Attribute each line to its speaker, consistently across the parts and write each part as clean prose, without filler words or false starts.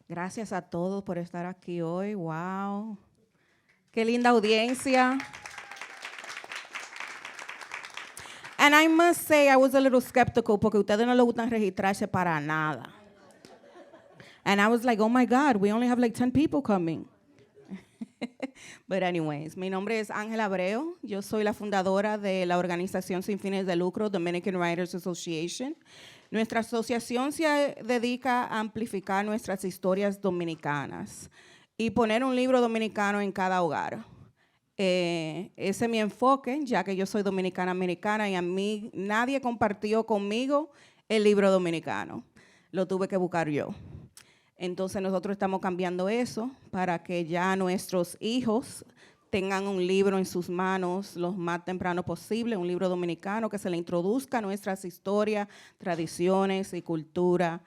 Speaker 1: Gracias a todos por estar aquí hoy. Wow. Qué linda audiencia. And I must say, I was a little skeptical porque a ustedes no les gustan registrarse para nada. And I was like, oh my God, we only have like 10 people coming. But anyways, mi nombre es Ángela Abreu. Yo soy la fundadora de la organización sin fines de lucro Dominican Writers Association. Nuestra asociación se dedica a amplificar nuestras historias dominicanas y poner un libro dominicano en cada hogar. Ese es mi enfoque, ya que yo soy dominicana-americana y a mí nadie compartió conmigo el libro dominicano. Lo tuve que buscar yo. Entonces nosotros estamos cambiando eso para que ya nuestros hijos tengan un libro en sus manos lo más temprano posible, un libro dominicano que se le introduzca a nuestras historias, tradiciones y cultura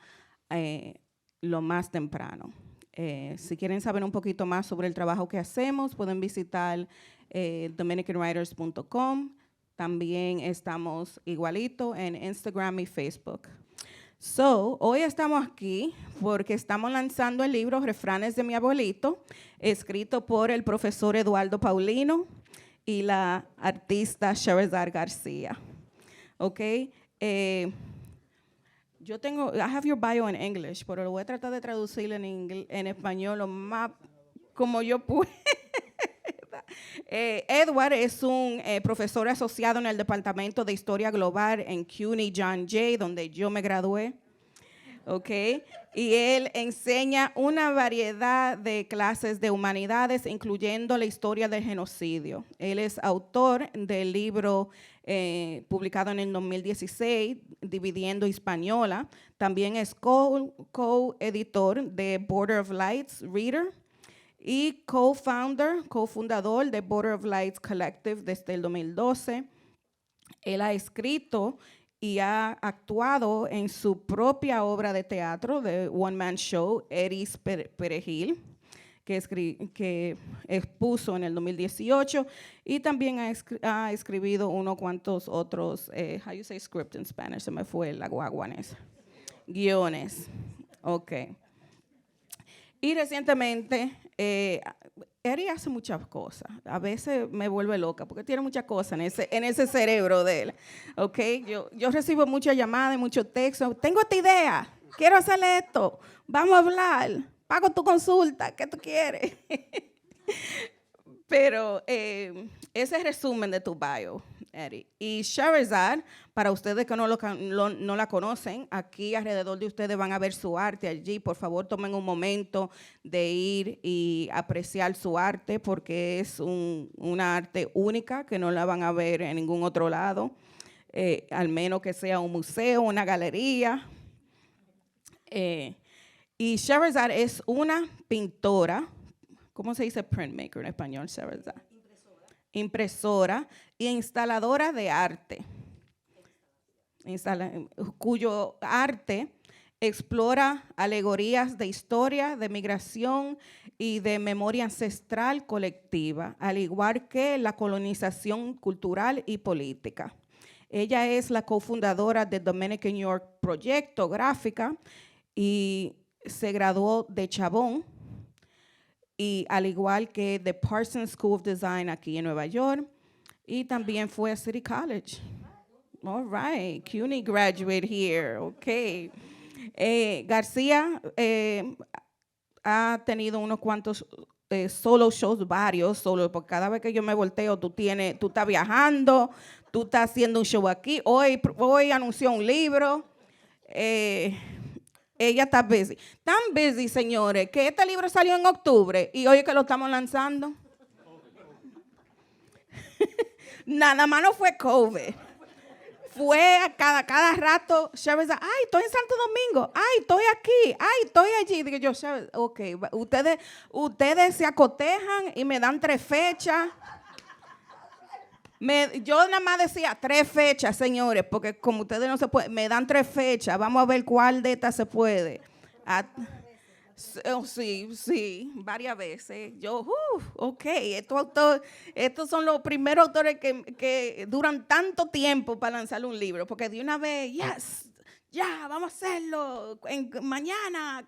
Speaker 1: lo más temprano. Si quieren saber un poquito más sobre el trabajo que hacemos, pueden visitar dominicanwriters.com. También estamos igualito en Instagram y Facebook. Hoy estamos aquí porque estamos lanzando el libro Refranes de mi abuelito, escrito por el profesor Edward Paulino y la artista Scherezade García. Ok. Yo tengo, I have your bio in English, pero lo voy a tratar de traducir en español lo más como yo pueda. Edward es un profesor asociado en el Departamento de Historia Global en CUNY John Jay, donde yo me gradué. Okay. Y él enseña una variedad de clases de humanidades, incluyendo la historia del genocidio. Él es autor del libro publicado en el 2016, Dividiendo Hispaniola. También es co-editor de Border of Lights Reader y cofundador de Border of Lights Collective desde el 2012. Él ha escrito y ha actuado en su propia obra de teatro, de One Man Show, Eris Perejil, que expuso en el 2018, y también ha escrito unos cuantos otros, how you say script in Spanish, se me fue la guaguanesa, guiones, ok. Y recientemente, Eri hace muchas cosas. A veces me vuelve loca porque tiene muchas cosas en ese cerebro de él. Okay. Yo recibo muchas llamadas y muchos textos. Tengo esta idea, quiero hacerle esto, vamos a hablar, pago tu consulta, ¿qué tú quieres? Pero ese es el resumen de tu bio, Eri. Y Scherezade, para ustedes que no la conocen, aquí alrededor de ustedes van a ver su arte allí. Por favor, tomen un momento de ir y apreciar su arte porque es una arte única que no la van a ver en ningún otro lado, al menos que sea un museo, una galería. Y Scherezade es una pintora. ¿Cómo se dice printmaker en español, Scherezade? Impresora e instaladora de arte, cuyo arte explora alegorías de historia, de migración y de memoria ancestral colectiva, al igual que la colonización cultural y política. Ella es la cofundadora de Dominican York Proyecto Gráfica y se graduó de Chabón, y al igual que The Parsons School of Design aquí en Nueva York, y también fue a City College. All right, CUNY graduate here, okay. García ha tenido unos cuantos solo shows, varios solo, porque cada vez que yo me volteo, tú estás viajando, tú estás haciendo un show aquí. Hoy anunció un libro. Ella está busy. Tan busy, señores, que este libro salió en octubre y hoy es que lo estamos lanzando. Nada más no fue COVID. Fue a cada rato, Scherezade, ay, estoy en Santo Domingo, ay, estoy aquí, ay, estoy allí. Digo yo, ok, ustedes se acotejan y me dan 3 fechas. Yo nada más decía 3 fechas, señores, porque como ustedes no se pueden, me dan 3 fechas, vamos a ver cuál de estas se puede. Sí, varias veces. Yo, ok, estos son los primeros autores que duran tanto tiempo para lanzar un libro, porque de una vez, yes, ya, vamos a hacerlo, mañana.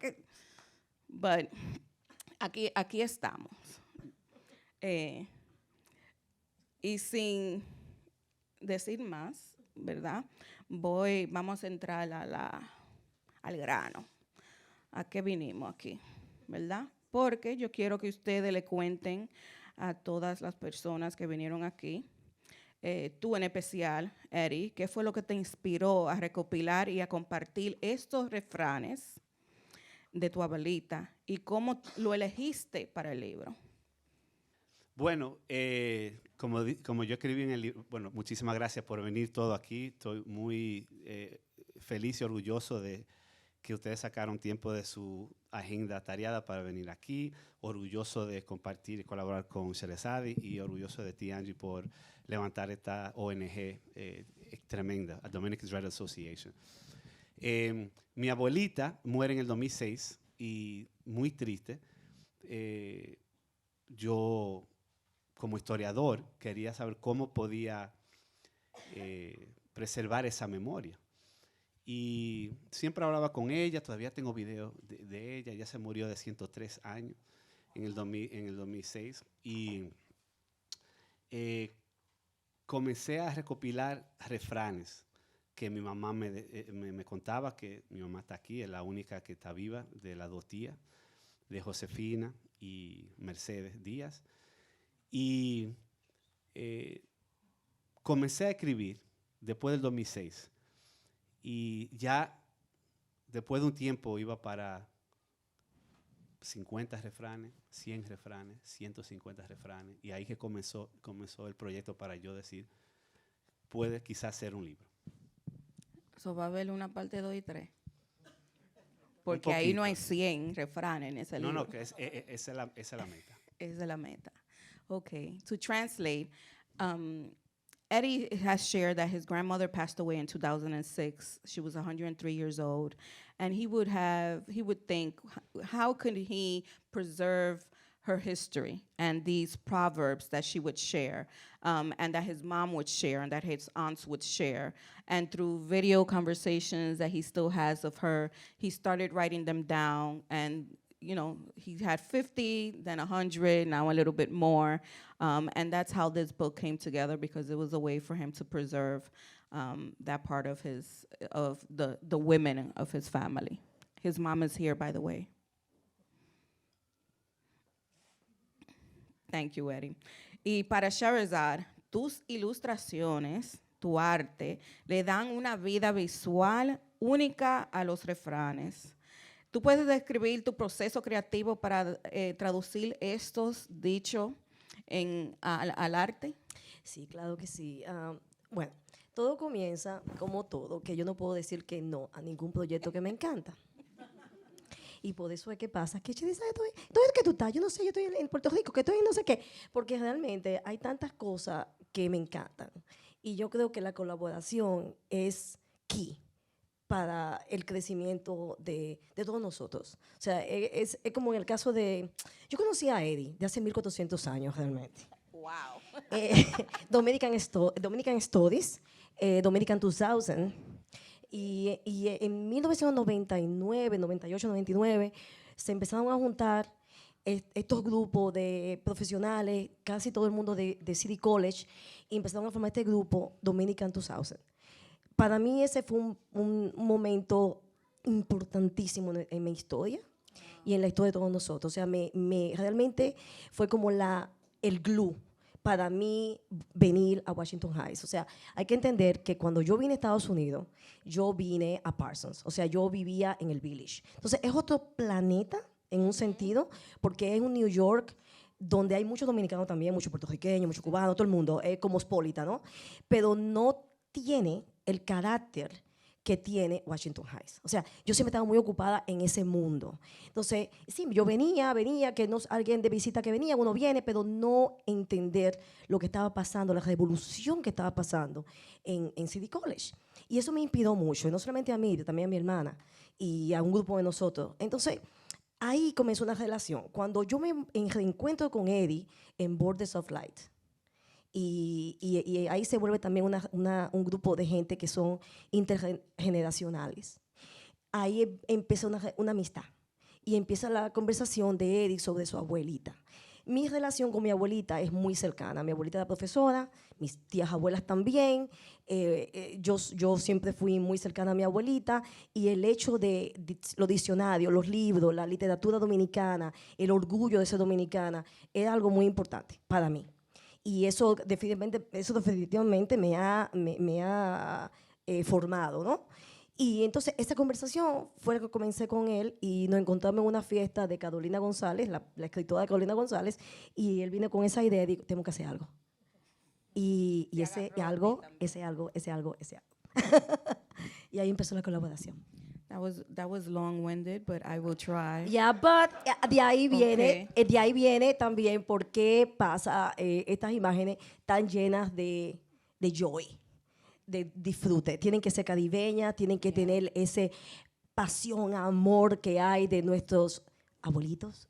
Speaker 1: But aquí estamos. Y sin decir más, ¿verdad? Vamos a entrar al grano. ¿A qué vinimos aquí? ¿Verdad? Porque yo quiero que ustedes le cuenten a todas las personas que vinieron aquí, tú en especial, Eddie, ¿qué fue lo que te inspiró a recopilar y a compartir estos refranes de tu abuelita y cómo lo elegiste para el libro?
Speaker 2: Bueno, como yo escribí en el libro, bueno, muchísimas gracias por venir todo aquí. Estoy muy feliz y orgulloso de que ustedes sacaron tiempo de su agenda atareada para venir aquí. Orgulloso de compartir y colaborar con Scherezade y orgulloso de ti, Angie, por levantar esta ONG tremenda, a Dominican Writers Association. Mi abuelita muere en el 2006 y muy triste. Yo, como historiador, quería saber cómo podía preservar esa memoria. Y siempre hablaba con ella, todavía tengo videos de ella, ella se murió de 103 años en el 2006. Y comencé a recopilar refranes que mi mamá me contaba, que mi mamá está aquí, es la única que está viva, de las dos tías, de Josefina y Mercedes Díaz. Y comencé a escribir después del 2006. Y ya después de un tiempo iba para 50 refranes, 100 refranes, 150 refranes. Y ahí que comenzó el proyecto para yo decir, puede quizás ser un libro.
Speaker 1: Eso va a haber una parte 2 y 3. Porque ahí no hay 100 refranes en ese libro.
Speaker 2: No, que esa es la meta.
Speaker 1: Esa es la meta. Okay, to translate, Eddie has shared that his grandmother passed away in 2006. She was 103 years old. And he would think, how could he preserve her history and these proverbs that she would share, and that his mom would share, and that his aunts would share. And through video conversations that he still has of her, he started writing them down. And you know, he had 50, then 100, now a little bit more. And that's how this book came together, because it was a way for him to preserve that part of the women of his family. His mom is here, by the way. Thank you, Eddie. Y para Scherezade, tus ilustraciones, tu arte, le dan una vida visual única a los refranes. ¿Tú puedes describir tu proceso creativo para traducir estos dichos al arte?
Speaker 3: Sí, claro que sí. Bueno, todo comienza, como todo, que yo no puedo decir que no a ningún proyecto que me encanta. Y por eso es que pasa, que ¿dónde es que tú estás? Yo no sé, yo estoy en Puerto Rico, que estoy en no sé qué. Porque realmente hay tantas cosas que me encantan. Y yo creo que la colaboración es key para el crecimiento de todos nosotros. O sea, es como en el caso de... Yo conocí a Eddie de hace 1400 años realmente.
Speaker 1: Wow.
Speaker 3: Dominican Studies, Dominican 2000. Y en 1999, 98, 99, se empezaron a juntar estos grupos de profesionales, casi todo el mundo de City College, y empezaron a formar este grupo, Dominican 2000. Para mí ese fue un momento importantísimo en mi historia y en la historia de todos nosotros. O sea, realmente fue como el glue para mí venir a Washington Heights. O sea, hay que entender que cuando yo vine a Estados Unidos, yo vine a Parsons. O sea, yo vivía en el Village. Entonces, es otro planeta en un sentido, porque es un New York donde hay muchos dominicanos también, muchos puertorriqueños, muchos cubanos, todo el mundo, es cosmopolita, ¿no? Pero no tiene el carácter que tiene Washington Heights. O sea, yo siempre estaba muy ocupada en ese mundo. Entonces, sí, yo venía, que no alguien de visita que venía, uno viene, pero no entender lo que estaba pasando, la revolución que estaba pasando en City College. Y eso me inspiró mucho, y no solamente a mí, también a mi hermana y a un grupo de nosotros. Entonces, ahí comenzó una relación. Cuando yo me reencuentro con Eddie en Borders of Light, y ahí se vuelve también un grupo de gente que son intergeneracionales. Ahí empezó una amistad. y empieza la conversación de Eric sobre su abuelita. Mi relación con mi abuelita es muy cercana. Mi abuelita era profesora, mis tías abuelas también. Yo siempre fui muy cercana a mi abuelita, y el hecho de los diccionarios, los libros, la literatura dominicana, el orgullo de ser dominicana, era algo muy importante para mí. Y eso definitivamente me ha formado, ¿no? Y entonces esta conversación fue la que comencé con él, y nos encontramos en una fiesta de Carolina González, la escritora Carolina González, y él vino con esa idea de, tenemos que hacer algo. Y ese algo. Y ahí empezó la colaboración.
Speaker 1: That was long-winded, but I will try.
Speaker 3: Yeah, but de ahí viene también por qué pasa estas imágenes tan llenas de joy, de disfrute. Tienen que ser caribeñas, tienen que tener ese pasión, amor que hay de nuestros abuelitos,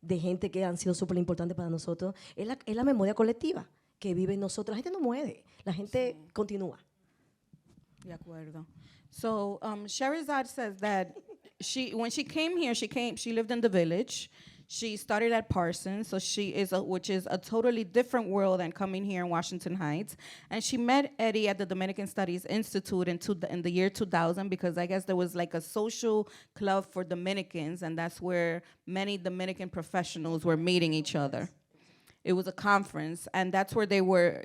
Speaker 3: de gente que han sido súper importantes para nosotros. Es la memoria colectiva que vive en nosotros. La gente no muere, la gente continúa.
Speaker 1: De acuerdo. So Scherezade says that when she came here, she lived in the village. She started at Parsons, so which is a totally different world than coming here in Washington Heights. And she met Eddie at the Dominican Studies Institute in the year 2000, because I guess there was like a social club for Dominicans, and that's where many Dominican professionals were meeting each other. It was a conference, and that's where they were,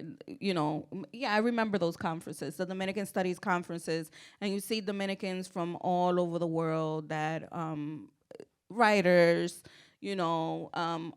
Speaker 1: I remember those conferences, the Dominican Studies conferences, and you see Dominicans from all over the world that writers,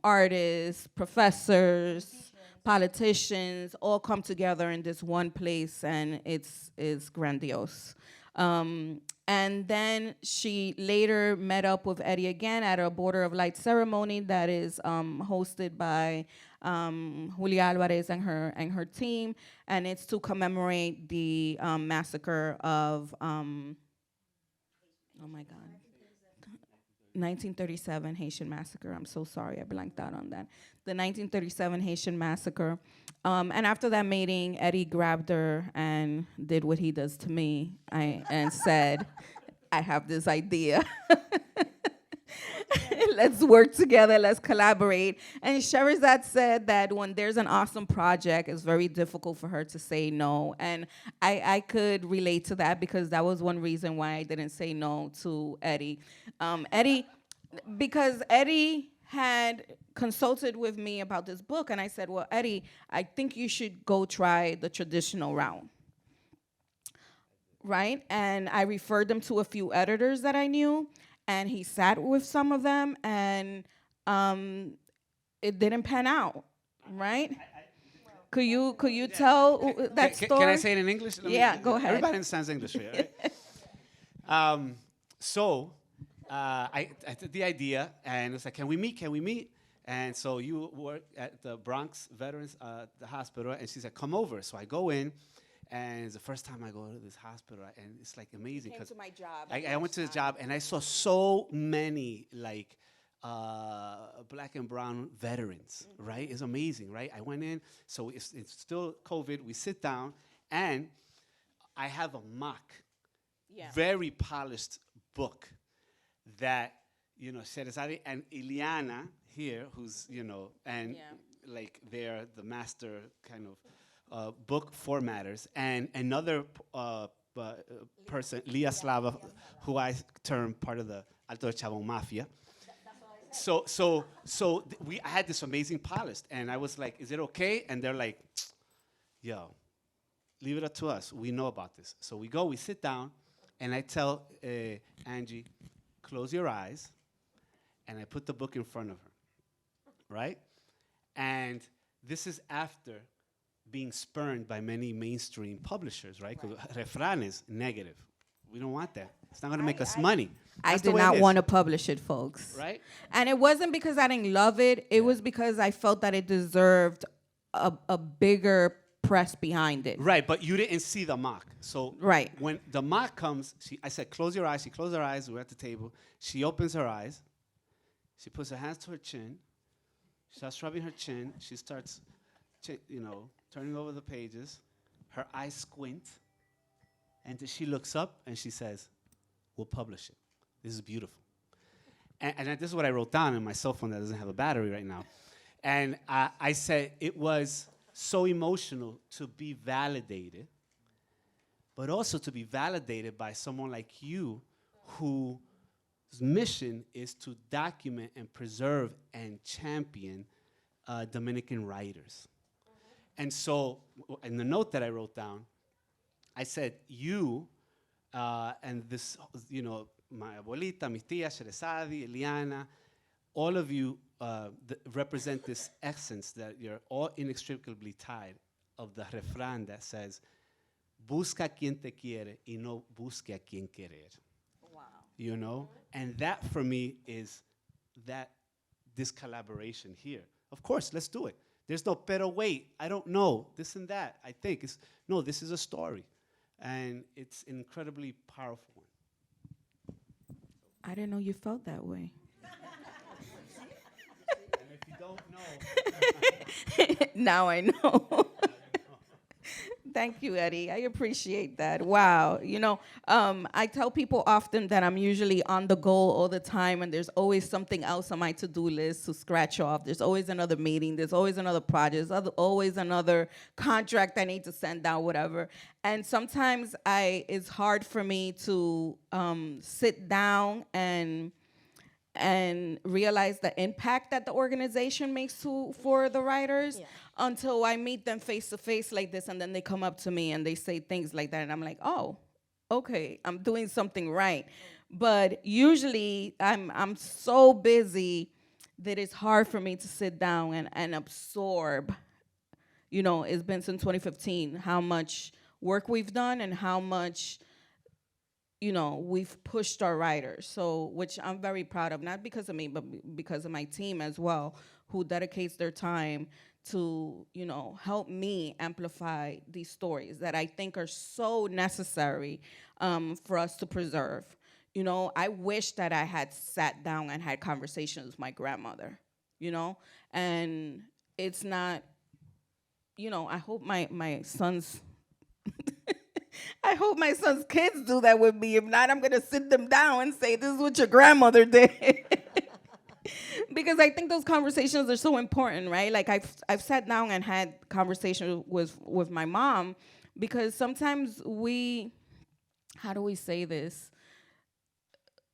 Speaker 1: artists, professors, politicians, all come together in this one place, and it's grandiose. And then she later met up with Eddie again at a Border of Light ceremony that is hosted by Julia Alvarez and her team, and it's to commemorate the massacre of, 1937 Haitian massacre. I'm so sorry, I blanked out on that. The 1937 Haitian massacre. And after that meeting, Eddie grabbed her and did what he does to me and said, I have this idea. Let's work together, let's collaborate. And Scherezade said that when there's an awesome project, it's very difficult for her to say no. And I could relate to that, because that was one reason why I didn't say no to Eddie. Because Eddie had consulted with me about this book, and I said, well, Eddie, I think you should go try the traditional route. Right? And I referred them to a few editors that I knew, and he sat with some of them, and it didn't pan out, right? Could you tell that story?
Speaker 2: Can I say it in English?
Speaker 1: Yeah, go ahead.
Speaker 2: Everybody understands English here, right? I did the idea, and it was like, can we meet? And so you work at the Bronx Veterans the hospital, and she said, come over. So I go in, and it's the first time I go to this hospital, and it's like amazing.
Speaker 1: Came to my job.
Speaker 2: I went to the job, and I saw so many like black and brown veterans, right? It's amazing, right? I went in, so it's still COVID. We sit down, and I have a mock, very polished book that, Scherezade and Ileana here, who's, and like they're the master kind of book formatters, and another person, Leah Slava, who I term part of the Alto de Chabón Mafia. So I had this amazing polished, and I was like, is it okay? And they're like, yo, leave it up to us. We know about this. So we sit down, and I tell Angie, close your eyes, and I put the book in front of her, right? And this is after being spurned by many mainstream publishers, right? Refranes, negative. We don't want that. It's not going to make us money.
Speaker 1: I did not want to publish it, folks.
Speaker 2: Right?
Speaker 1: And it wasn't because I didn't love it. It was because I felt that it deserved a bigger press behind it.
Speaker 2: Right, but you didn't see the mock. So when the mock comes, I said, close your eyes. She closed her eyes. We're at the table. She opens her eyes. She puts her hands to her chin. She starts rubbing her chin. She starts, turning over the pages. Her eyes squint. And she looks up and she says, we'll publish it. This is beautiful. and this is what I wrote down in my cell phone that doesn't have a battery right now. And I said it was so emotional to be validated, but also to be validated by someone like you whose mission is to document and preserve and champion Dominican writers. And so in the note that I wrote down, I said, you and this, my abuelita, mi tía, Scherezade, Eliana, all of you represent this essence that you're all inextricably tied of the refrán that says, busca quien te quiere y no busque a quien querer. Wow. And that for me is this collaboration here. Of course, let's do it. There's no, pero wait, I don't know, this and that. I think no, this is a story. And it's an incredibly powerful one.
Speaker 1: I didn't know you felt that way.
Speaker 2: And if you don't know.
Speaker 1: Now I know. Thank you, Eddie. I appreciate that. Wow. I tell people often that I'm usually on the go all the time, and there's always something else on my to-do list to scratch off. There's always another meeting. There's always another project. There's always another contract I need to send out, whatever. And sometimes it's hard for me to sit down and realize the impact that the organization makes for the writers until I meet them face to face like this, and then they come up to me and they say things like that, and I'm like, oh, okay, I'm doing something right. But usually I'm so busy that it's hard for me to sit down and absorb. It's been since 2015 how much work we've done and how much we've pushed our writers, which I'm very proud of, not because of me, but because of my team as well, who dedicates their time to, help me amplify these stories that I think are so necessary for us to preserve. I wish that I had sat down and had conversations with my grandmother, and it's not, I hope my son's I hope my son's kids do that with me. If not, I'm going to sit them down and say, this is what your grandmother did. Because I think those conversations are so important, right? Like I've sat down and had conversations with my mom, because sometimes how do we say this?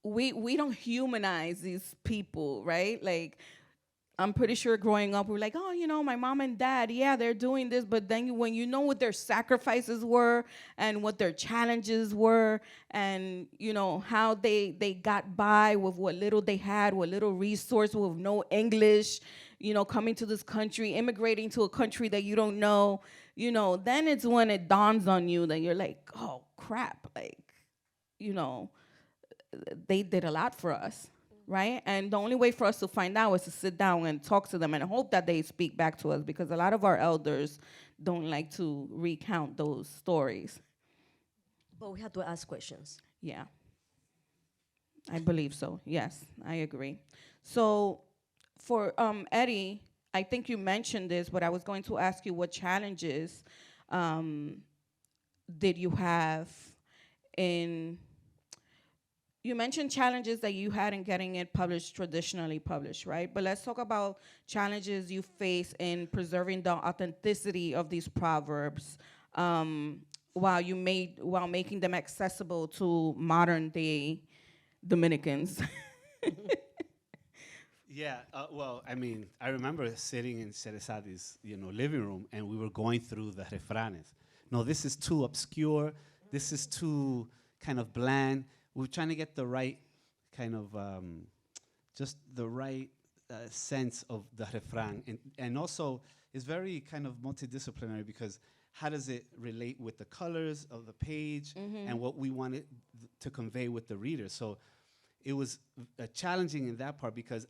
Speaker 1: We don't humanize these people, right? Like, I'm pretty sure growing up, we're like, oh, my mom and dad, yeah, they're doing this. But then when you know what their sacrifices were and what their challenges were and, how they got by with what little they had, what little resource, with no English, coming to this country, immigrating to a country that you don't know, then it's when it dawns on you that you're like, oh, crap, like, they did a lot for us. Right? And the only way for us to find out is to sit down and talk to them and hope that they speak back to us, because a lot of our elders don't like to recount those stories.
Speaker 3: But we have to ask questions.
Speaker 1: Yeah. I believe so. Yes, I agree. So for Eddie, I think you mentioned this, but I was going to ask you what challenges did you have in... You mentioned challenges that you had in getting it traditionally published, right? But let's talk about challenges you face in preserving the authenticity of these proverbs while making them accessible to modern day Dominicans.
Speaker 2: Yeah, well, I remember sitting in Scherezade's, living room, and we were going through the refranes. No, this is too obscure. This is too kind of bland. We're trying to get the right kind of, just the right sense of the refrán. And also, it's very kind of multidisciplinary, because how does it relate with the colors of the page and what we wanted to convey with the reader? So it was challenging in that part, because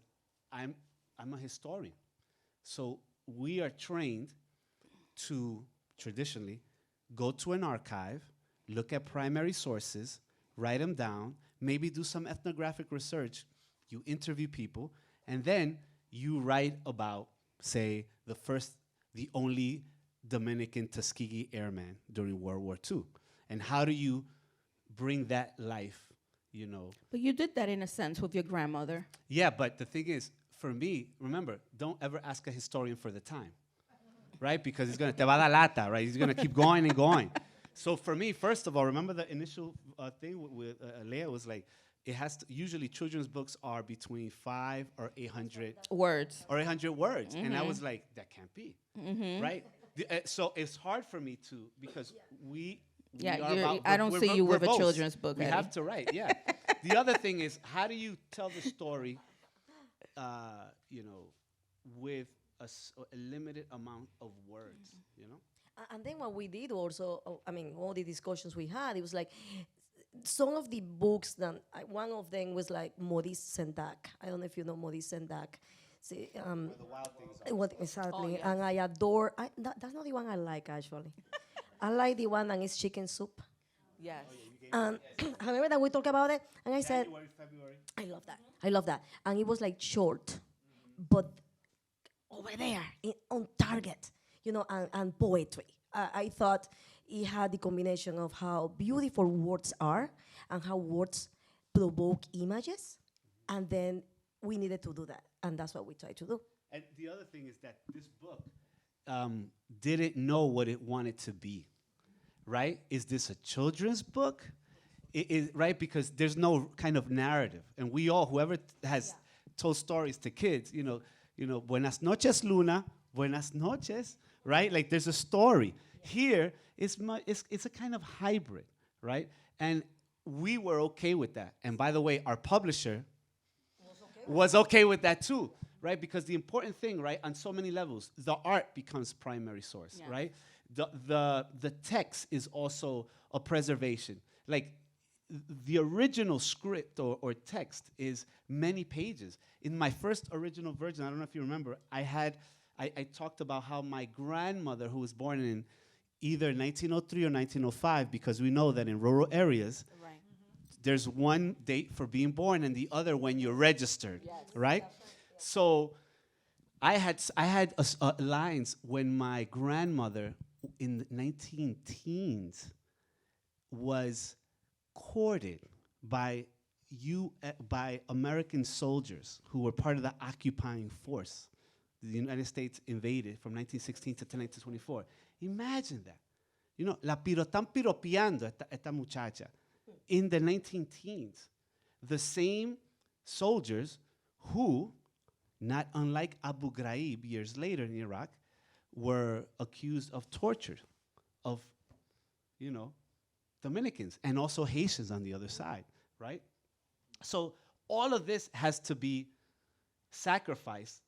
Speaker 2: I'm a historian. So we are trained to, traditionally, go to an archive, look at primary sources, write them down, maybe do some ethnographic research, you interview people, and then you write about, say, the only Dominican Tuskegee airman during World War II. And how do you bring that life you know.
Speaker 1: But you did that in a sense with your grandmother.
Speaker 2: Yeah, but the thing is, for me, remember, don't ever ask a historian for the time, right? Because he's going to, te va a dar lata, right? He's going to keep going and going. So for me, first of all, remember the initial thing with Leah was like, it has to, usually children's books are between 5 or 800
Speaker 1: Words.
Speaker 2: or 800 words. And I was like, that can't be, right? So it's hard for me to, because we
Speaker 1: Yeah,
Speaker 2: are about,
Speaker 1: I don't see you with a
Speaker 2: verbose.
Speaker 1: children's book,
Speaker 2: We
Speaker 1: Eddie.
Speaker 2: have to write, yeah. The other thing is, how do you tell the story, you know, with a limited amount of words, you know?
Speaker 3: And then what we did also, I mean, all the discussions we had, it was like, some of the books, one of them was like Maurice Sendak. I don't know if you know Maurice Sendak. See,
Speaker 2: Where the wild things are.
Speaker 3: exactly.
Speaker 1: Oh, yes.
Speaker 3: And I adore, that's not the one I like, actually. I like the one that is chicken soup.
Speaker 1: Yes.
Speaker 3: And I remember that we talked about it, and I said,
Speaker 2: January, February.
Speaker 3: I love that. I love that. And it was like short, but over there, on target, you know, and poetry. I thought it had the combination of how beautiful words are and how words provoke images. And then we needed to do that. And that's what we tried to do.
Speaker 2: And the other thing is that this book didn't know what it wanted to be, right? Is this a children's book? Right? Because there's no kind of narrative. And we all, whoever has told stories to kids, you know, buenas noches, Luna, buenas noches, right? Like there's a story. Here, it's a kind of hybrid, right? And we were okay with that. And by the way, our publisher was okay with that too, right? Because the important thing, right, on so many levels, the art becomes primary source, right? The text is also a preservation. Like the original script or text is many pages. In my first original version, I don't know if you remember, I talked about how my grandmother, who was born in either 1903 or 1905, because we know that in rural areas, there's one date for being born and the other when you're registered, right? So I had lines when my grandmother in the 19 teens was courted by American soldiers who were part of the occupying force. The United States invaded from 1916 to 1924. Imagine that. You know, están piropeando esta muchacha in the 19 teens. The same soldiers who, not unlike Abu Ghraib years later in Iraq, were accused of torture of, you know, Dominicans and also Haitians on the other side, right? So all of this has to be sacrificed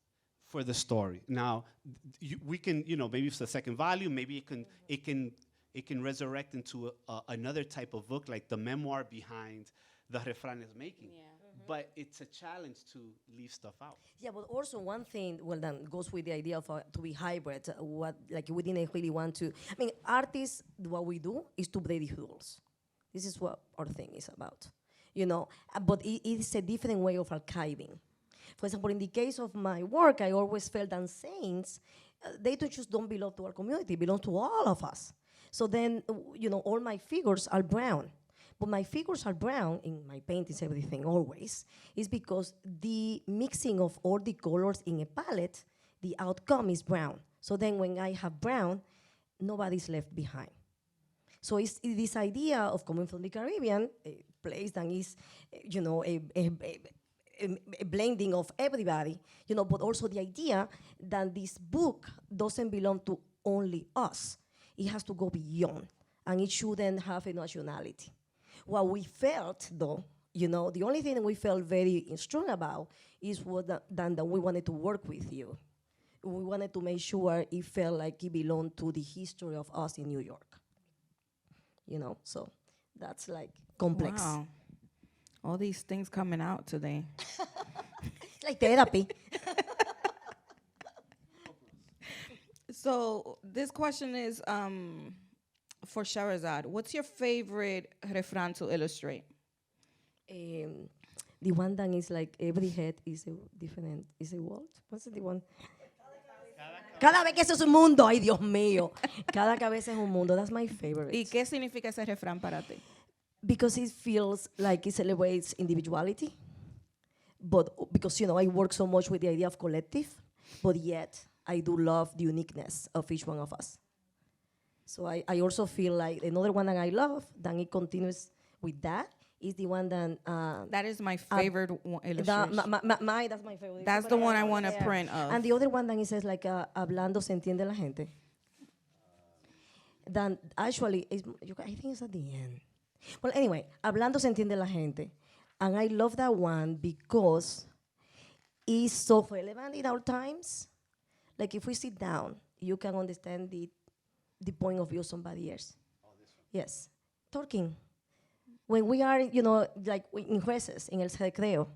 Speaker 2: for the story. Now, we can, you know, maybe it's the second volume, maybe it can resurrect into another type of book, like the memoir behind the Refranes making.
Speaker 1: Yeah.
Speaker 2: But it's a challenge to leave stuff out.
Speaker 3: Yeah, but also one thing, well, then goes with the idea of to be hybrid. What, like, we didn't really want to. I mean, artists, what we do is to break the rules. This is what our thing is about, you know. But it is a different way of archiving. For example, in the case of my work, I always felt that saints, they just don't belong to our community, belong to all of us. So then, you know, all my figures are brown. But my figures are brown in my paintings, everything, always, is because the mixing of all the colors in a palette, the outcome is brown. So then when I have brown, nobody's left behind. So it's this idea of coming from the Caribbean, a place that is, you know, a blending of everybody, you know, but also the idea that this book doesn't belong to only us. It has to go beyond, and it shouldn't have a nationality. What we felt, though, you know, the only thing that we felt very strong about is that we wanted to work with you. We wanted to make sure it felt like it belonged to the history of us in New York. You know, so that's like complex.
Speaker 1: Wow. All these things coming out today.
Speaker 3: Like therapy.
Speaker 1: So this question is for Scherezade. What's your favorite refrán to illustrate?
Speaker 3: The one that is like every head is a different, is a what? What's the one? Cada vez que eso es un mundo, ay Dios mío. Cada cabeza es un mundo. That's my favorite.
Speaker 1: ¿Y qué significa ese refrán para ti?
Speaker 3: because it feels like it celebrates individuality, but because, you know, I work so much with the idea of collective, but yet I do love the uniqueness of each one of us. So I also feel like another one that I love, then it continues with that, is the one that...
Speaker 1: That is my favorite illustration.
Speaker 3: That's my favorite.
Speaker 1: That's the one I want to print of.
Speaker 3: And the other one, then it says like, hablando se entiende la gente. Then actually, I think it's at the end. Well, anyway, hablando se entiende la gente. And I love that one because it's so relevant in our times. Like if we sit down, you can understand the point of view of somebody else. Oh, this one. Yes. Talking. When we are, you know, like in recess, in el recreo,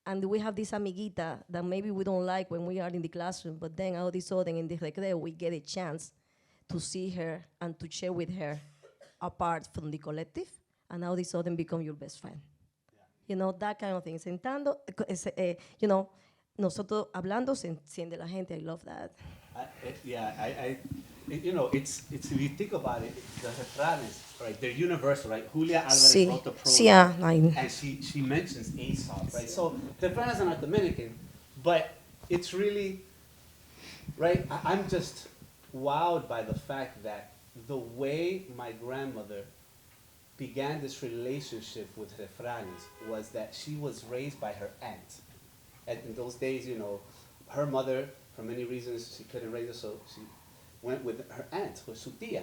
Speaker 3: and we have this amiguita that maybe we don't like when we are in the classroom, but then all of a sudden in the recreo, we get a chance to see her and to share with her apart from the collective, and all of a sudden become your best friend. Yeah. You know, that kind of thing. Sentando, you know, nosotros hablando se enciende la gente. I love that.
Speaker 2: You know, it's if you think about it, the refranes, right? They're universal, right? Julia Alvarez wrote the prologue, and she mentions Aesop, right? So the refranes are not Dominican, but it's really, right? I'm just wowed by the fact that the way my grandmother began this relationship with refranes was that she was raised by her aunt. And in those days, you know, her mother, for many reasons, she couldn't raise her, so she went with her aunt, or su tía,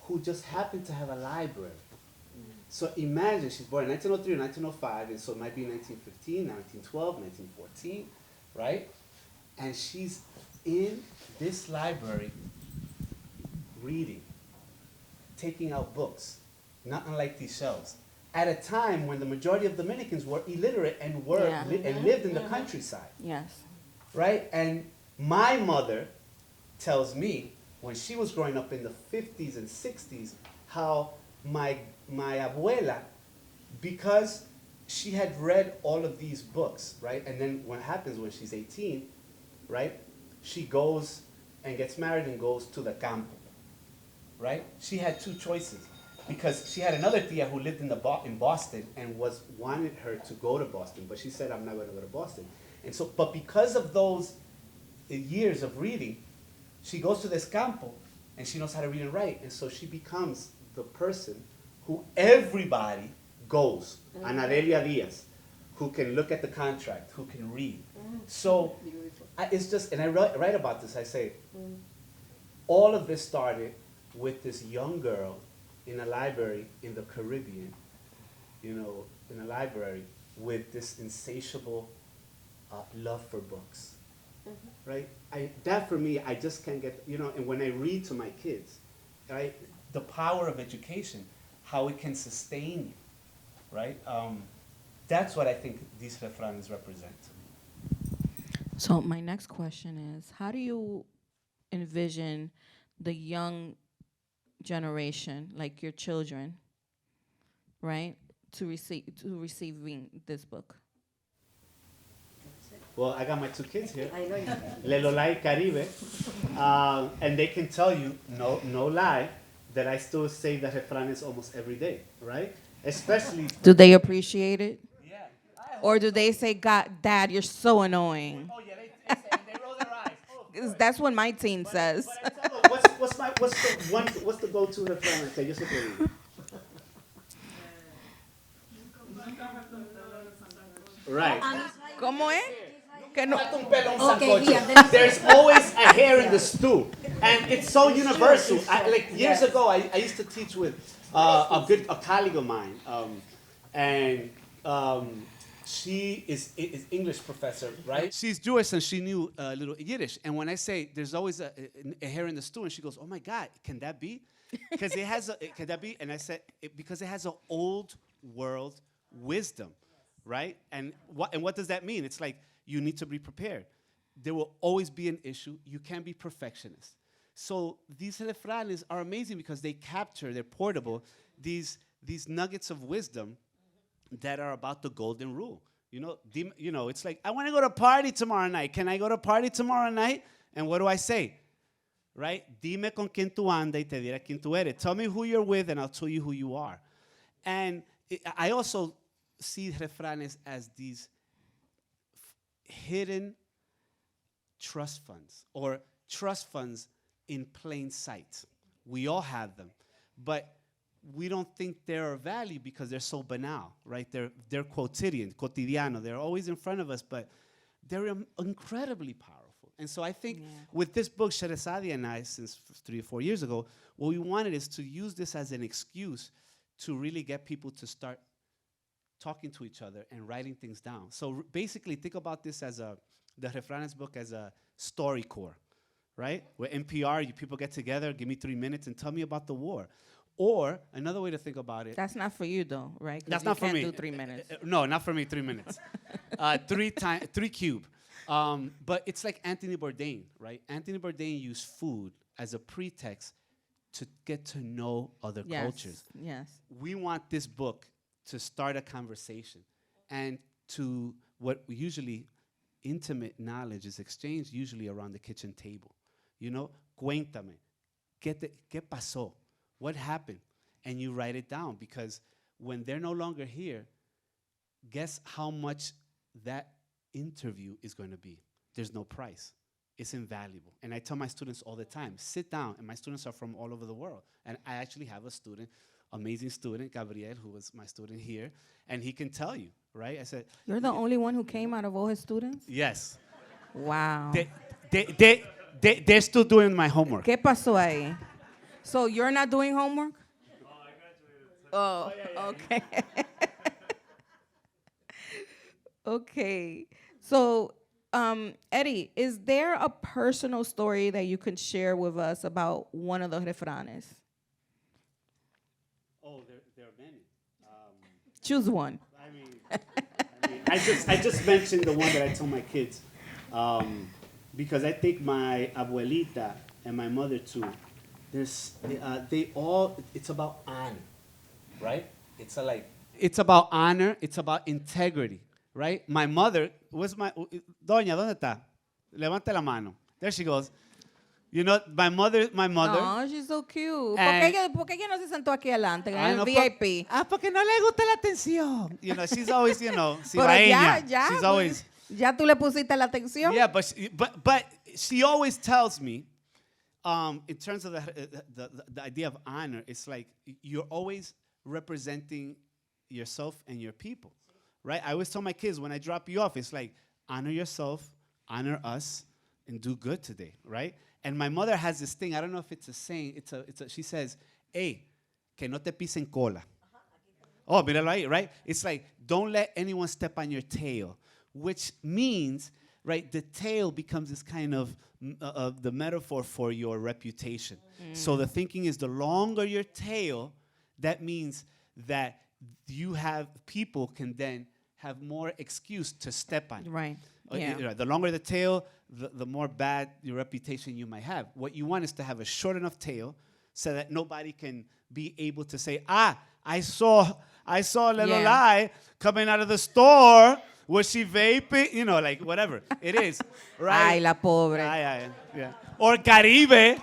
Speaker 2: who just happened to have a library. Mm-hmm. So imagine, she's born in 1903 or 1905, and so it might be 1915, 1912, 1914, right? And she's in this library reading, taking out books, not unlike these shelves, at a time when the majority of Dominicans were illiterate and and lived in the countryside.
Speaker 1: Yes.
Speaker 2: Right? And my mother tells me when she was growing up in the 50s and 60s how my abuela, because she had read all of these books, right? And then what happens when she's 18, right? She goes and gets married and goes to the campo, right? She had two choices because she had another tia who lived in Boston and wanted her to go to Boston, but she said, I'm not going to go to Boston. And so, but because of those years of reading, she goes to this campo and she knows how to read and write. And so she becomes the person who everybody goes, Ana Delia Diaz, who can look at the contract, who can read. So it's just, and I write about this, I say, all of this started with this young girl in a library in the Caribbean, you know, in a library with this insatiable love for books, right? That for me, I just can't get, you know, and when I read to my kids, right, the power of education, how it can sustain you, right? That's what I think these refranes represent.
Speaker 1: So my next question is, how do you envision the young generation, like your children, right, to receiving this book?
Speaker 2: Well, I got my two kids here,
Speaker 3: I know you.
Speaker 2: Lelola y Caribe, and they can tell you, no lie, that I still say the refranes almost every day, right? Especially.
Speaker 1: Do they appreciate it?
Speaker 2: Yeah.
Speaker 1: Or do they say, God, Dad, you're so annoying?
Speaker 2: Oh yeah, they roll their eyes. Oh,
Speaker 1: That's what my teen says.
Speaker 2: But I tell them, what's the go-to refrán que yo siempre digo? Right.
Speaker 1: ¿Cómo es? Que no.
Speaker 2: There's always a hair in the stew, and it's so universal. Like years ago, I used to teach with a colleague of mine, and she is English professor, right? She's Jewish and she knew a little Yiddish. And when I say there's always a hair in the stew, and she goes, "Oh my God, can that be? Because it has can that be?" And I said, because it has an old world wisdom, right? And what does that mean? It's like you need to be prepared. There will always be an issue. You can't be perfectionist. So these refranes are amazing because they capture, they're portable, these nuggets of wisdom that are about the golden rule. You know, it's like, I want to go to a party tomorrow night. Can I go to a party tomorrow night? And what do I say? Right? Dime con quién tú andas y te diré quién tú eres. Tell me who you're with and I'll tell you who you are. And I also see refranes as these hidden trust funds or trust funds in plain sight. We all have them, but we don't think they're of value because they're so banal, right? They're quotidian, cotidiano. They're always in front of us, but they're incredibly powerful. And so I think with this book, Scherezade and I, since 3 or 4 years ago, what we wanted is to use this as an excuse to really get people to start talking to each other and writing things down. So basically, think about this as the Refranes book as a story core, right? Where NPR, people get together, give me 3 minutes and tell me about the war. Or another way to think about it.
Speaker 1: That's not for you, though, right? 'Cause
Speaker 2: That's
Speaker 1: you
Speaker 2: not for
Speaker 1: can't
Speaker 2: me.
Speaker 1: do 3 minutes.
Speaker 2: No, not for me, 3 minutes. 3 cube. But it's like Anthony Bourdain, right? Anthony Bourdain used food as a pretext to get to know other cultures.
Speaker 1: Yes.
Speaker 2: We want this book to start a conversation and to what usually intimate knowledge is exchanged usually around the kitchen table. You know, cuéntame, ¿qué pasó? What happened? And you write it down because when they're no longer here, guess how much that interview is going to be? There's no price. It's invaluable. And I tell my students all the time, sit down, and my students are from all over the world. And I actually have a student, amazing student, Gabriel, who was my student here, and he can tell you, right? I said,
Speaker 1: You're the only one who came out of all his students?
Speaker 2: yes.
Speaker 1: Wow.
Speaker 2: They're still doing my homework.
Speaker 1: ¿Qué pasó ahí? So you're not doing homework? Oh, okay. Okay. So, Eddie, is there a personal story that you can share with us about one of the refranes?
Speaker 2: Oh, there are many.
Speaker 1: Choose one.
Speaker 2: I just mentioned the one that I told my kids because I think my abuelita and my mother too. It's about honor, right? It's about honor. It's about integrity, right? My mother Doña, ¿dónde está? Levante la mano. There she goes. You know, my mother.
Speaker 1: Oh, she's so cute. ¿Por qué ella no se sentó aquí adelante en el VIP?
Speaker 2: Porque no le gusta la atención. You know, she's always,
Speaker 1: Pero
Speaker 2: cibaeña.
Speaker 1: ya,
Speaker 2: She's always.
Speaker 1: ¿Ya tú le pusiste la atención?
Speaker 2: Yeah, but she always tells me, in terms of the idea of honor, it's like you're always representing yourself and your people, right? I always tell my kids when I drop you off, it's like honor yourself, honor us, and do good today, right? And my mother has this thing. I don't know if it's a saying. She says, "Hey, que no te pisen cola." Oh, míralo ahí, right? It's like don't let anyone step on your tail, which means, right, the tail becomes this kind of the metaphor for your reputation. So the thinking is the longer your tail, that means that you have people can then have more excuse to step on.
Speaker 1: Right. Yeah.
Speaker 2: The longer the tail, the more bad your reputation you might have. What you want is to have a short enough tail so that nobody can be able to say, I saw little lie coming out of the store. Was she vaping? You know, like whatever it is, right?
Speaker 1: Ay, la pobre.
Speaker 2: Yeah. Or Caribe.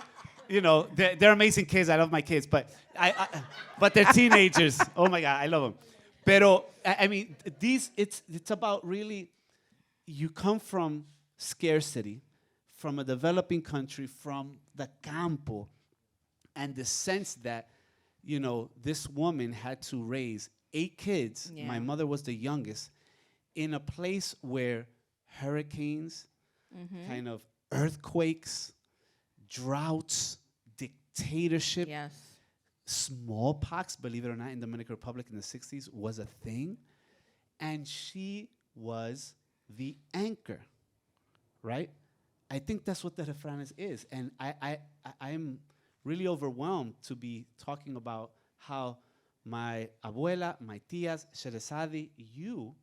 Speaker 2: You know, they're amazing kids. I love my kids, but but they're teenagers. Oh my God, I love them. Pero I mean, it's about really. You come from scarcity, from a developing country, from the campo, and the sense that, you know, this woman had to raise 8 kids.
Speaker 1: Yeah.
Speaker 2: My mother was the youngest, in a place where hurricanes, kind of earthquakes, droughts, dictatorship,
Speaker 1: Yes.
Speaker 2: smallpox, believe it or not, in the Dominican Republic in the 60s was a thing. And she was the anchor, right? I think that's what the Refranes is. And I'm really overwhelmed to be talking about how my abuela, my tías, Scherezade, you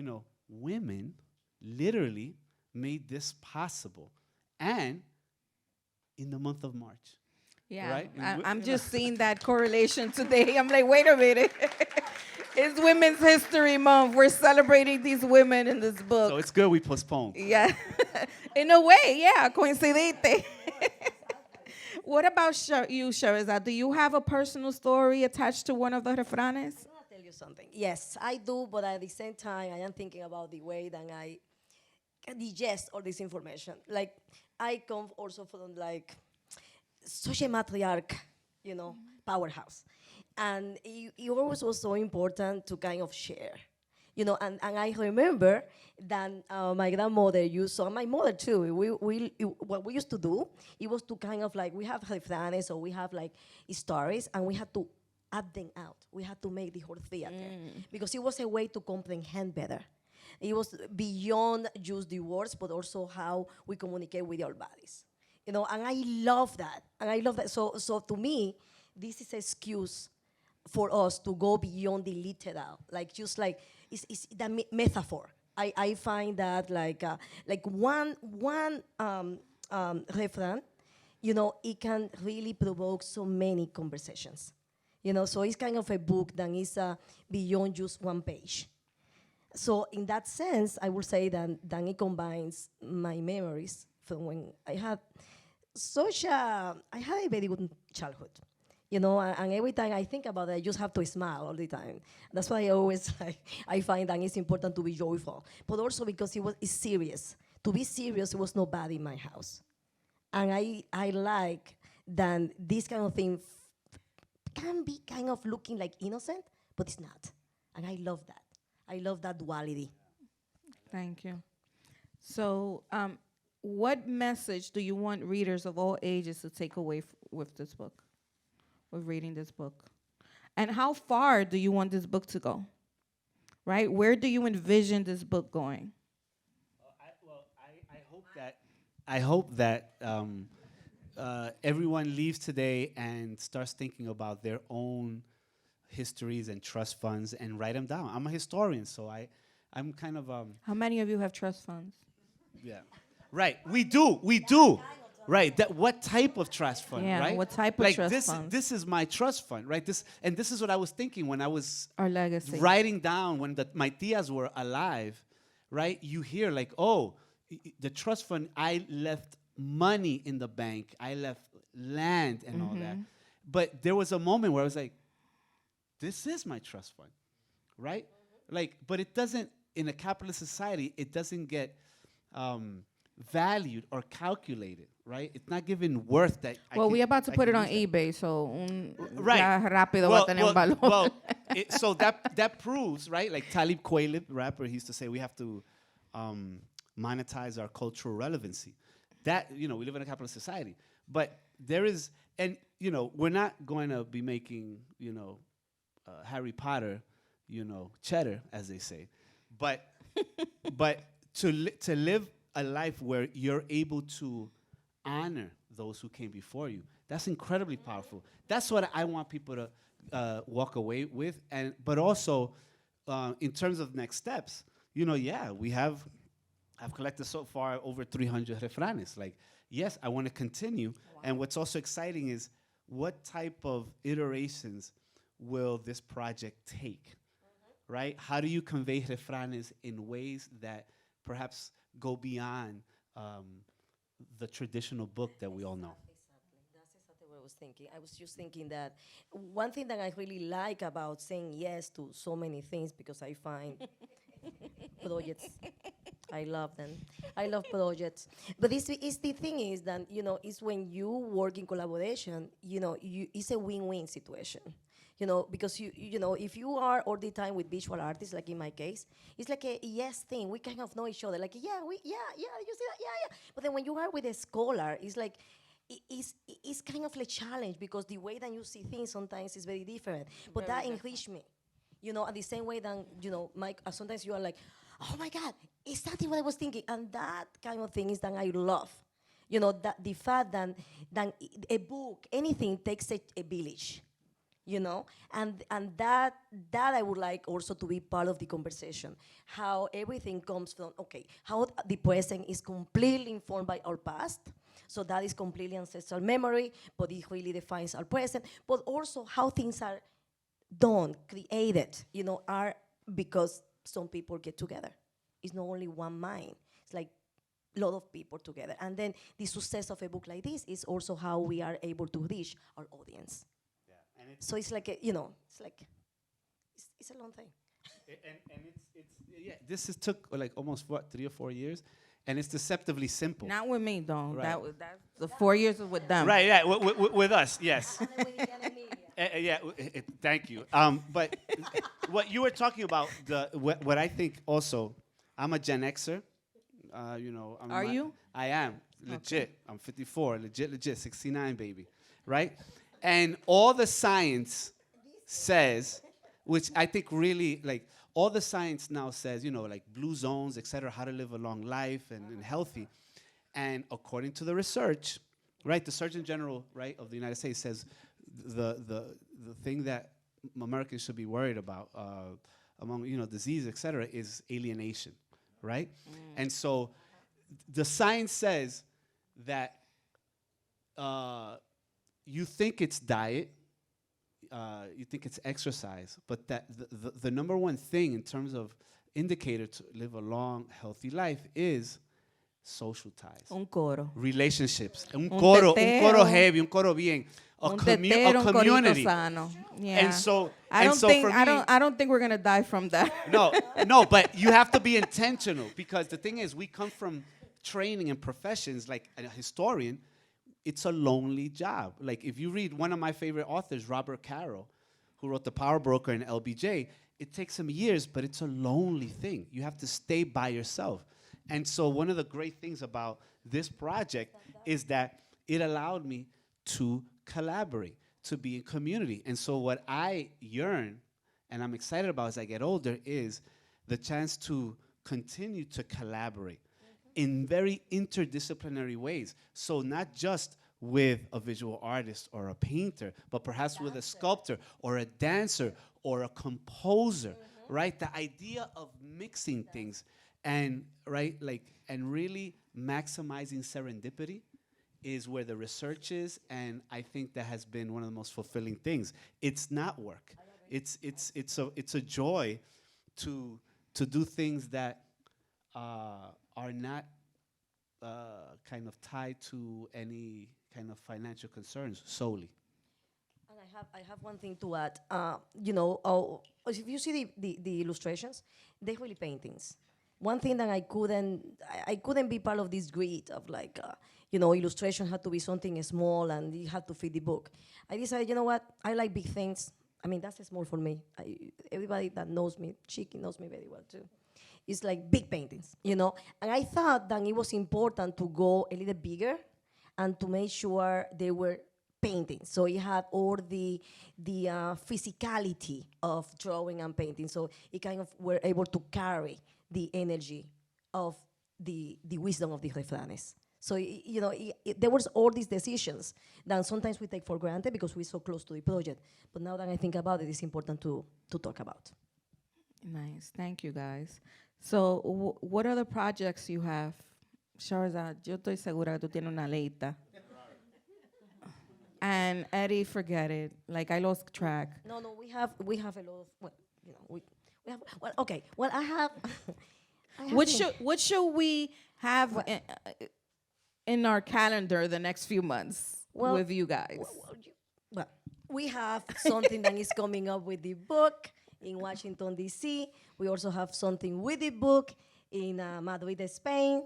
Speaker 2: know, women literally made this possible. And in the month of March.
Speaker 1: Yeah,
Speaker 2: Right?
Speaker 1: I'm just seeing that correlation today. I'm like, wait a minute. It's Women's History Month. We're celebrating these women in this book.
Speaker 2: So it's good we postponed.
Speaker 1: Yeah. In a way, yeah, coincidente. What about you, Scherezade? Do you have a personal story attached to one of the refranes?
Speaker 3: I'll tell you something. Yes, I do, but at the same time, I am thinking about the way that I can digest all this information. Like, I come also from like such a matriarch, powerhouse. And it always was so important to kind of share. And I remember that my grandmother used, so my mother too, what we used to do, it was to kind of like, we have refranes, or we have like stories, and we had to add them out. We had to make the whole theater, because it was a way to comprehend better. It was beyond just the words, but also how we communicate with our bodies. And I love that. So to me, this is an excuse for us to go beyond the literal, like just like it's the metaphor. I find that like one refrain, it can really provoke so many conversations. So it's kind of a book that is beyond just one page. So in that sense, I would say that it combines my memories from when I had a very good childhood. And every time I think about it, I just have to smile all the time. That's why I always I find that it's important to be joyful, but also because it's serious. To be serious, it was not bad in my house, and I like that this kind of thing can be kind of looking like innocent, but it's not, and I love that. I love that duality.
Speaker 1: Thank you. So, what message do you want readers of all ages to take away with this book? With reading this book, and how far do you want this book to go? Right, where do you envision this book going?
Speaker 2: I hope that everyone leaves today and starts thinking about their own histories and trust funds and write them down. I'm a historian, so I'm kind of
Speaker 1: How many of you have trust funds?
Speaker 2: yeah, right. We do. Right. What type of trust fund?
Speaker 1: Yeah,
Speaker 2: right.
Speaker 1: what type of
Speaker 2: like
Speaker 1: trust fund?
Speaker 2: This is my trust fund, right? This is what I was thinking when I was
Speaker 1: Our legacy.
Speaker 2: writing down when my tias were alive, right? You hear like, oh, the trust fund. I left money in the bank. I left land and all that. But there was a moment where I was like, this is my trust fund, right? Like, but it doesn't in a capitalist society. It doesn't get valued or calculated, right? It's not given worth that.
Speaker 1: Well, we're about to put it on
Speaker 2: use that.
Speaker 1: eBay, so
Speaker 2: Right.
Speaker 1: ya rápido va a tener un valor.
Speaker 2: So that proves, right? Like Talib Kweli, rapper, he used to say we have to monetize our cultural relevancy. That, we live in a capitalist society. But there is, and, we're not going to be making, Harry Potter, cheddar, as they say. But to live a life where you're able to honor those who came before you, that's incredibly powerful. That's what I want people to walk away with. But also, in terms of next steps, I've collected so far over 300 refranes. Like, yes, I want to continue. Wow. And what's also exciting is what type of iterations will this project take, right? How do you convey refranes in ways that perhaps go beyond the traditional book that we all know?
Speaker 3: Exactly. That's exactly what I was thinking. I was just thinking that one thing that I really like about saying yes to so many things, because I find projects, I love them. I love projects. But the thing is that, it's when you work in collaboration, it's a win-win situation. Because if you are all the time with visual artists, like in my case, it's like a yes thing. We kind of know each other. Like, yeah, you see that? Yeah. But then when you are with a scholar, it's like, it's kind of a challenge, because the way that you see things sometimes is very different. But that enriched me. And the same way that, Mike, sometimes you are like, oh my God, is that what I was thinking? And that kind of thing is that I love. That the fact that a book, anything takes a village. And that I would like also to be part of the conversation. How everything comes from, how the present is completely informed by our past. So that is completely ancestral memory, but it really defines our present. But also how things are done, created, are because some people get together. It's not only one mind. It's like lot of people together. And then the success of a book like this is also how we are able to reach our audience.
Speaker 2: Yeah, and
Speaker 3: So it's like, it's a long thing.
Speaker 2: Yeah, took like almost 3 or 4 years, and it's deceptively simple.
Speaker 1: Not with me, though.
Speaker 2: Right.
Speaker 1: That's the 4 years was with them.
Speaker 2: Right, yeah, with us, yes. Yeah, thank you. But what you were talking about, what I think also, I'm a Gen Xer.
Speaker 1: Are you?
Speaker 2: I am, legit. I'm 54, legit, 69, baby, right? And all the science says, which I think really, like, all the science now says, like blue zones, et cetera, how to live a long life and healthy. And according to the research, right, the Surgeon General, right, of the United States says the thing that Americans should be worried about among, disease, et cetera, is alienation, right? And so the science says that you think it's diet, you think it's exercise, but that the number one thing in terms of indicator to live a long, healthy life is social ties.
Speaker 1: Un coro.
Speaker 2: Relationships. Un
Speaker 1: teteo.
Speaker 2: coro heavy, un coro bien. A
Speaker 1: tetero, un corito
Speaker 2: community.
Speaker 1: sano. Yeah.
Speaker 2: And so,
Speaker 1: I don't think we're gonna die from that.
Speaker 2: No, but you have to be intentional, because the thing is, we come from training and professions, like a historian. It's a lonely job. Like, if you read one of my favorite authors, Robert Caro, who wrote The Power Broker and LBJ, it takes him years, but it's a lonely thing. You have to stay by yourself. And so one of the great things about this project is that it allowed me to collaborate, to be in community. And so what I yearn, and I'm excited about as I get older, is the chance to continue to collaborate in very interdisciplinary ways. So not just with a visual artist or a painter, but perhaps with a sculptor or a dancer or a composer, right? The idea of mixing things and, right, like, and really maximizing serendipity is where the research is, and I think that has been one of the most fulfilling things. It's not work. It's a joy to do things that are not kind of tied to any kind of financial concerns solely.
Speaker 3: And I have one thing to add. If you see the illustrations, they're really paintings. One thing that I couldn't be part of this grid of like, illustration had to be something small and you had to fit the book. I decided, you know what, I like big things. I mean, that's small for me. Everybody that knows me, Chiqui knows me very well too. It's like big paintings, And I thought that it was important to go a little bigger and to make sure they were paintings. So you had all the physicality of drawing and painting. So it kind of were able to carry the energy of the wisdom of the Refranes. So, there was all these decisions that sometimes we take for granted because we're so close to the project. But now that I think about it, it's important to talk about.
Speaker 1: Nice. Thank you, guys. So, what other projects you have? Scherezade, yo estoy segura que tú tienes una lista. And Eddie, forget it. Like, I lost track.
Speaker 3: No, we have a lot of, we have, okay. Well, I have.
Speaker 1: What should we have in our calendar the next few months with you guys?
Speaker 3: Well, we have something that is coming up with the book in Washington, D.C. We also have something with the book in Madrid, Spain.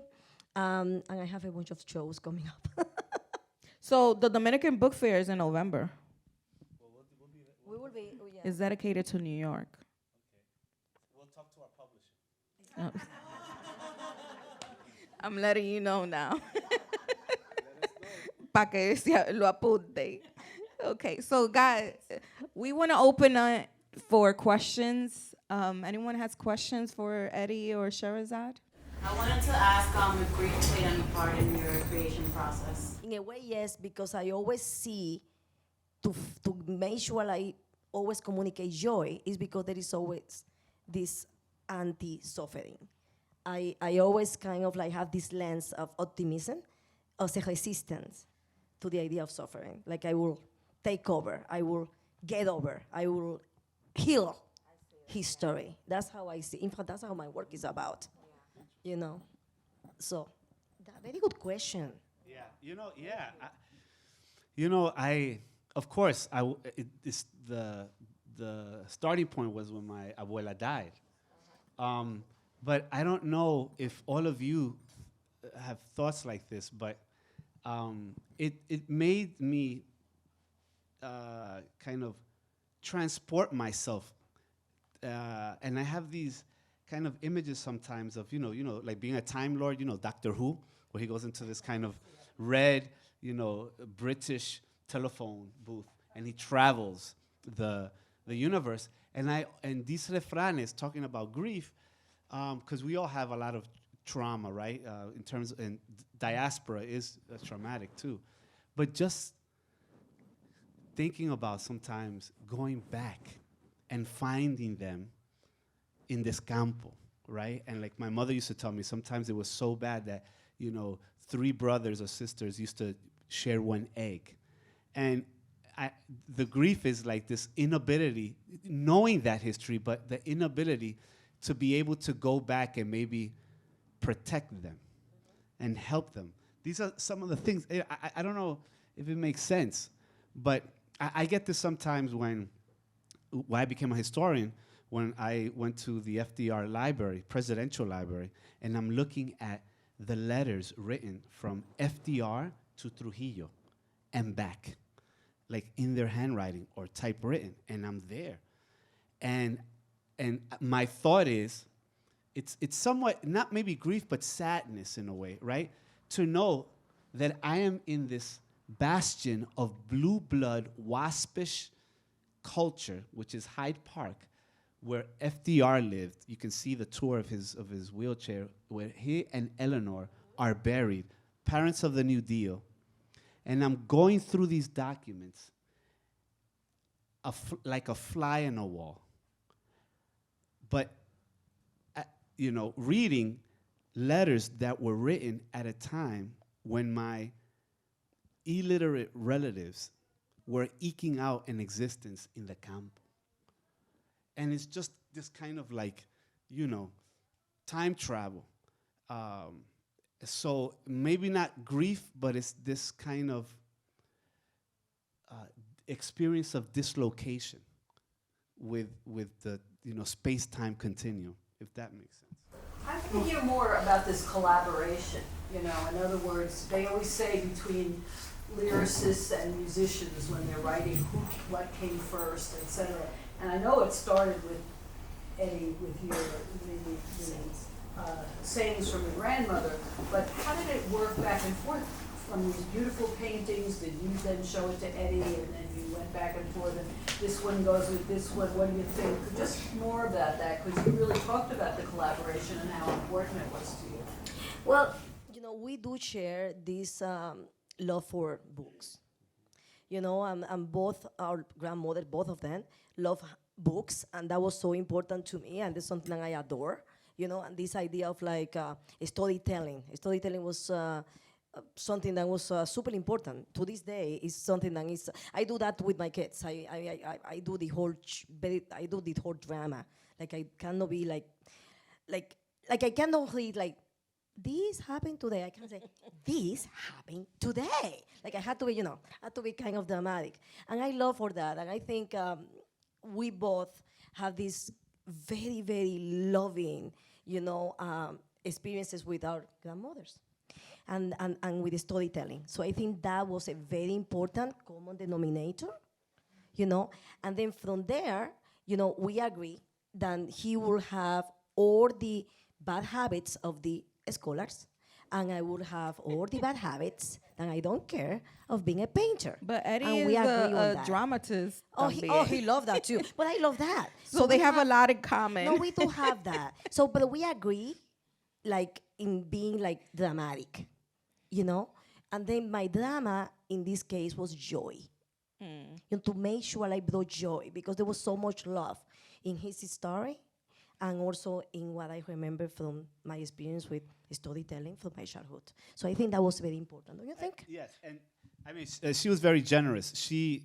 Speaker 3: And I have a bunch of shows coming up.
Speaker 1: So the Dominican Book Fair is in November.
Speaker 3: We will be. Oh, yeah.
Speaker 1: It's dedicated to New York.
Speaker 2: Okay. We'll talk to our publisher.
Speaker 1: I'm letting you know now. Pa que lo apunte. Okay, so guys, we want to open up for questions. Anyone has questions for Eddie or Scherezade?
Speaker 4: I wanted to ask if grief played any part in your creation process.
Speaker 3: In a way, yes, because I always see to make sure I always communicate joy is because there is always this anti-suffering. I always kind of like have this lens of optimism, as a resistance to the idea of suffering. Like I will take over, I will get over, I will heal history. That's how I see. In fact, that's how my work is about. So Very good question.
Speaker 2: Yeah, yeah. Of course, the starting point was when my abuela died. But I don't know if all of you have thoughts like this, but it made me kind of transport myself. And I have these kind of images sometimes of, like being a Time Lord, Doctor Who, where he goes into this kind of red, British telephone booth, and he travels the universe. And these refranes, talking about grief, because we all have a lot of trauma, right? And diaspora is traumatic too. But just thinking about sometimes going back and finding them in this campo, right? And like my mother used to tell me, sometimes it was so bad that, 3 brothers or sisters used to share one egg. And the grief is like this inability, knowing that history, but the inability to be able to go back and maybe protect them and help them. These are some of the things, I don't know if it makes sense, but I get this sometimes when I became a historian, when I went to the FDR library, presidential library, and I'm looking at the letters written from FDR to Trujillo and back, like in their handwriting or typewritten, and I'm there. And my thought is, it's somewhat, not maybe grief, but sadness in a way, right? To know that I am in this bastion of blue blood, waspish culture, which is Hyde Park, where FDR lived. You can see the tour of his wheelchair, where he and Eleanor are buried, parents of the New Deal. And I'm going through these documents like a fly in a wall. But, reading letters that were written at a time when my illiterate relatives were eking out an existence in the campo. And it's just this kind of like, time travel. So maybe not grief, but it's this kind of experience of dislocation with the space-time continuum, if that makes sense.
Speaker 5: I want to hear more about this collaboration. In other words, they always say between lyricists and musicians when they're writing what came first, etc. And I know it started with Eddie, with your sayings from your grandmother, but how did it work back and forth from these beautiful paintings? Did you then show it to Eddie, and then you went back and forth, and this one goes with this one? What do you think? Just more about that, because you really talked about the collaboration and how important it was to you.
Speaker 3: Well, we do share this love for books. And both our grandmothers, both of them, love books, and that was so important to me, and it's something I adore. And this idea of like storytelling. Storytelling was something that was super important. To this day, is something that is. I do that with my kids. I do the whole I do the whole drama. Like I cannot be like I cannot read like this happened today. I can't say this happened today. Like I had to be, I had to be kind of dramatic, and I love for that. And I think we both have this very, very loving, experiences with our grandmothers and with the storytelling. So I think that was a very important common denominator, and then from there, we agree that he will have all the bad habits of the scholars, and I would have all the bad habits, and I don't care, of being a painter.
Speaker 1: But Eddie
Speaker 3: And
Speaker 1: is a dramatist.
Speaker 3: He loved that too. But I love that.
Speaker 1: So they have a lot in common.
Speaker 3: No, we do have that. So, but we agree, like, in being, like, dramatic, And then my drama, in this case, was joy. To make sure I brought joy, because there was so much love in his story, and also in what I remember from my experience with storytelling from my childhood. So I think that was very important, don't you think?
Speaker 2: Yes, and I mean, she was very generous. She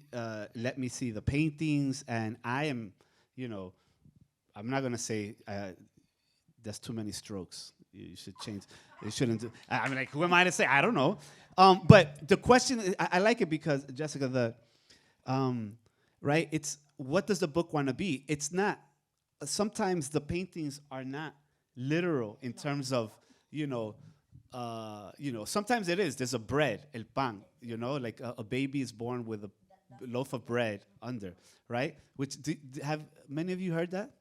Speaker 2: let me see the paintings, and I am, I'm not going to say that's too many strokes. You should change. You shouldn't do. I mean, like, who am I to say? I don't know. But the question, I like it because, Jessica, right? It's, what does the book want to be? It's not, sometimes the paintings are not literal in terms of, sometimes it is. There's a bread, el pan, like a baby is born with a loaf of bread under, right? Which, have many of you heard that?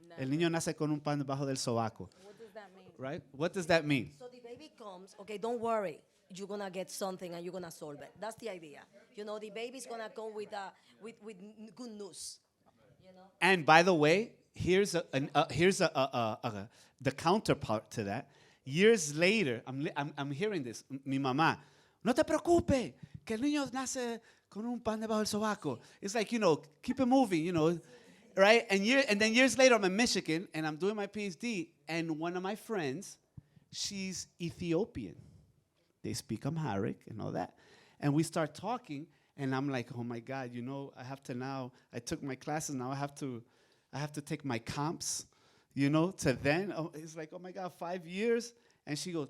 Speaker 2: No. El niño nace con un pan debajo del sobaco.
Speaker 1: What does that mean?
Speaker 2: Right? What does that mean?
Speaker 3: So the baby comes, okay, don't worry. You're going to get something and you're going to solve it. That's the idea. The baby's going to come with good news.
Speaker 2: And by the way, here's the counterpart to that. Years later, I'm hearing this. Mi mamá, no te preocupes, que el niño nace con un pan debajo del sobaco. It's like, keep it moving, right? And then years later, I'm in Michigan, and I'm doing my PhD, and one of my friends, she's Ethiopian. They speak Amharic and all that. And we start talking, and I'm like, oh my God, I have to now, I took my classes, now I have to take my comps, to then. It's like, oh my God, 5 years. And she goes,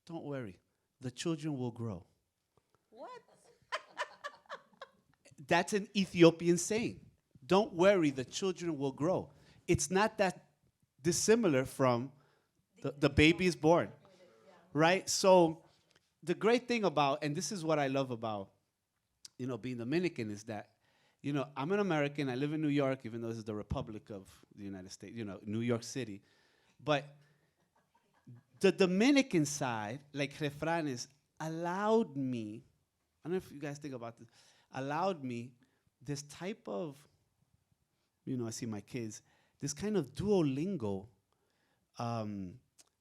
Speaker 2: don't worry, the children will grow.
Speaker 3: What?
Speaker 2: That's an Ethiopian saying. Don't worry, the children will grow. It's not that dissimilar from the baby is born, right? So the great thing about, and this is what I love about, being Dominican, is that, I'm an American, I live in New York, even though this is the Republic of the United States, New York City. But the Dominican side, like Refranes, allowed me, I don't know if you guys think about this, allowed me this type of, I see my kids, this kind of Duolingo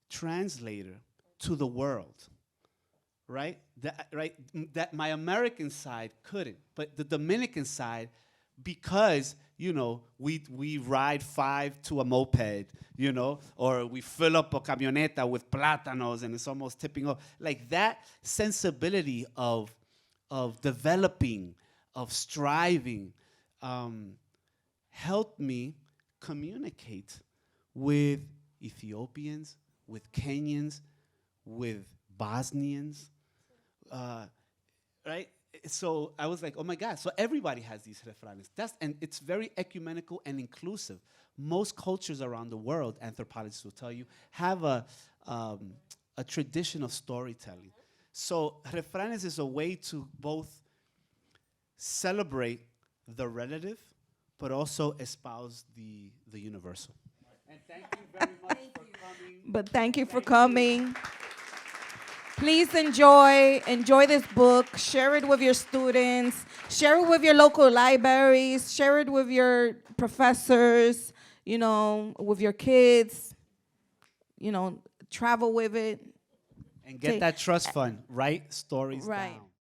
Speaker 2: translator to the world, right? That my American side couldn't, but the Dominican side, because, we ride 5 to a moped, or we fill up a camioneta with plátanos and it's almost tipping over. Like that sensibility of developing, of striving, helped me communicate with Ethiopians, with Kenyans, with Bosnians, right? So I was like, oh my God, so everybody has these refranes. And it's very ecumenical and inclusive. Most cultures around the world, anthropologists will tell you, have a tradition of storytelling. So refranes is a way to both celebrate the relative, but also espouse the universal. And thank you very much for coming.
Speaker 1: But thank you for coming. Please enjoy this book. Share it with your students. Share it with your local libraries. Share it with your professors, with your kids. Travel with it.
Speaker 2: And get that trust fund. Write stories down.